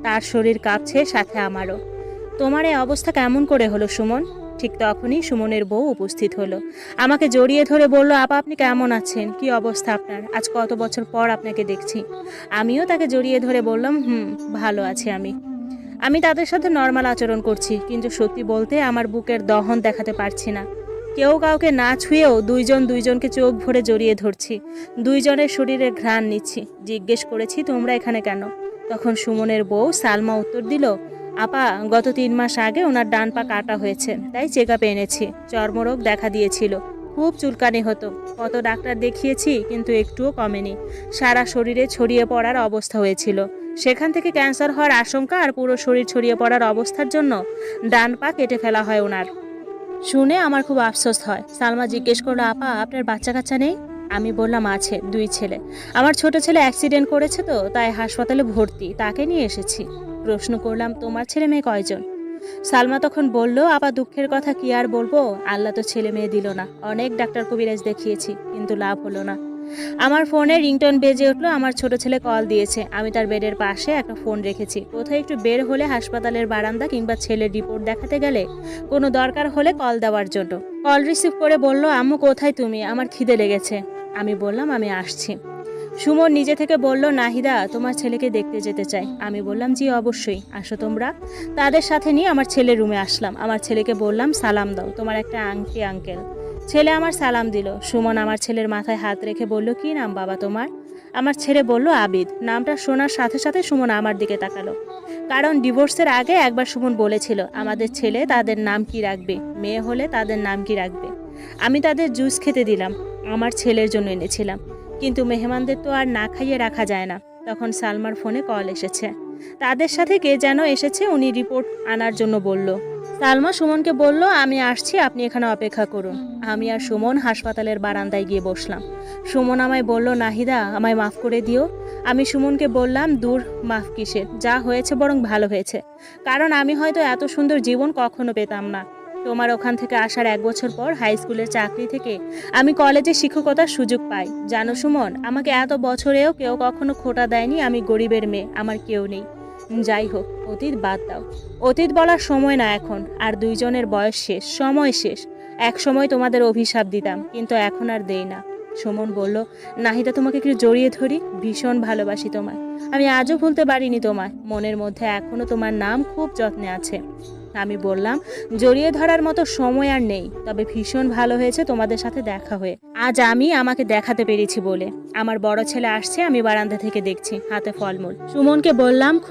তার শরীর কাঁপছে, সাথে আমারও। তোমার এই অবস্থা কেমন করে হলো সুমন? ঠিক তখনই সুমনের বউ উপস্থিত হলো। আমাকে জড়িয়ে ধরে বলল, আপা আপনি কেমন আছেন, কি অবস্থা আপনার, আজ কত বছর পর আপনাকে দেখছি। আমিও তাকে জড়িয়ে ধরে বললাম, ভালো আছি আমি। আমি তাদের সাথে নর্মাল আচরণ করছি, কিন্তু সত্যি বলতে আমার বুকের দহন দেখাতে পারছি না। কেউ কাউকে না ছুঁয়েও দুইজন দুইজনকে চোখ ভরে জড়িয়ে ধরছি, দুইজনের শরীরে ঘ্রাণ নিচ্ছি। জিজ্ঞেস করেছি, তোমরা এখানে কেন? তখন সুমনের বউ সালমা উত্তর দিল, আপা গত 3 মাস আগে ওনার ডান পা কাটা হয়েছে, তাই চেক আপে এনেছি। চর্মরোগ দেখা দিয়েছিল, খুব চুলকানি হতো। কত ডাক্তার দেখিয়েছি কিন্তু একটুও কমেনি। সারা শরীরে ছড়িয়ে পড়ার অবস্থা হয়েছিল। সেখান থেকে ক্যান্সার হওয়ার আশঙ্কা আর পুরো শরীর ছড়িয়ে পড়ার অবস্থার জন্য ডান পা কেটে ফেলা হয় ওনার। শুনে আমার খুব আফসোস হয়। সালমা জিজ্ঞেস করলো, আপা আপনার বাচ্চা কাচ্চা নেই? আমি বললাম, আছে, 2 ছেলে। আমার ছোট ছেলে অ্যাক্সিডেন্ট করেছে তো, তাই হাসপাতালে ভর্তি, তাকে নিয়ে এসেছি। প্রশ্ন করলাম, তোমার ছেলে মেয়ে কয়জন? সালমা তখন বলল, আপা দুঃখের কথা কি আর বলবো, আল্লাহ তো ছেলে মেয়ে দিল না। অনেক ডাক্তার কবিরাজ দেখিয়েছি, কিন্তু লাভ হলো না। আমার ফোনে রিংটোন বেজে উঠলো। আমার ছোট ছেলে কল দিয়েছে। আমি তার বেডের পাশে একটা ফোন রেখেছি। কোথায় একটু বের হলে, হাসপাতালের বারান্দা কিংবা ছেলের রিপোর্ট দেখাতে গেলে, কোনো দরকার হলে কল দেওয়ার জন্য। কল রিসিভ করে বলল, আম্মু কোথায় তুমি, আমার খিদে লেগেছে। আমি বললাম, আমি আসছি। সুমন নিজে থেকে বলল, নাহিদা তোমার ছেলেকে দেখতে যেতে চাই। আমি বললাম, জি অবশ্যই, আসো তোমরা। তাদের সাথে নিয়ে আমার ছেলের রুমে আসলাম। আমার ছেলেকে বললাম, সালাম দাও, তোমার একটা আংটি আঙ্কেল। ছেলে আমার সালাম দিল। সুমন আমার ছেলের মাথায় হাত রেখে বলল, কি নাম বাবা তোমার? আমার ছেলে বলল, আবিদ। নামটা শোনার সাথে সাথে সুমন আমার দিকে তাকালো। কারণ ডিভোর্সের আগে একবার সুমন বলেছিল, আমাদের ছেলে তাদের নাম কি রাখবে, মেয়ে হলে তাদের নাম কি রাখবে। আমি তাদের জুস খেতে দিলাম, আমার ছেলের জন্য এনেছিলাম। কিন্তু মেহমানদের তো আর না খাইয়ে রাখা যায় না। তখন সালমার ফোনে কল এসেছে। তাদের সাথে কে যেন এসেছে, উনি রিপোর্ট আনার জন্য বলল। সালমা সুমনকে বলল, আমি আসছি, আপনি এখানে অপেক্ষা করুন। আমি আর সুমন হাসপাতালের বারান্দায় গিয়ে বসলাম। সুমন আমায় বলল, নাহিদা আমায় মাফ করে দিও। আমি সুমনকে বললাম, দূর, মাফ কিসের, যা হয়েছে বরং ভালো হয়েছে। কারণ আমি হয়তো এত সুন্দর জীবন কখনো পেতাম না। তোমার ওখান থেকে আসার 1 বছর পর হাই স্কুলের চাকরি থেকে আমি কলেজে শিক্ষকতার সুযোগ পাই। জানো সুমন, আমাকে এত বছরেও কেউ কখনো খোঁটা দেয়নি। আমি গরিবের মেয়ে, আমার কেউ নেই। যাই হোক, অতীত বাদ দাও। অতীত বলার সময় না এখন। আর দুইজনের বয়স শেষ, সময় শেষ। এক সময় তোমাদের অভিশাপ দিতাম, কিন্তু এখন আর দেই না। সুমন বলল, নাহিদা তোমাকে একটু জড়িয়ে ধরি, ভীষণ ভালোবাসি তোমায়। আমি আজও ভুলতে পারিনি তোমায়। মনের মধ্যে এখনো তোমার নাম খুব যত্নে আছে। আমি বললাম, জড়িয়ে ধরার মতো সময় আর নেই, তবে ভীষণ ভালো হয়েছে তোমাদের সাথে দেখা হয়ে। আজ আমি আমাকে দেখাতে পেরেছি বলে। আমার বড় ছেলে আসছে, আমি বারান্দা থেকে দেখছি, হাতে ফলমূল। সুমনকে বললাম, খুব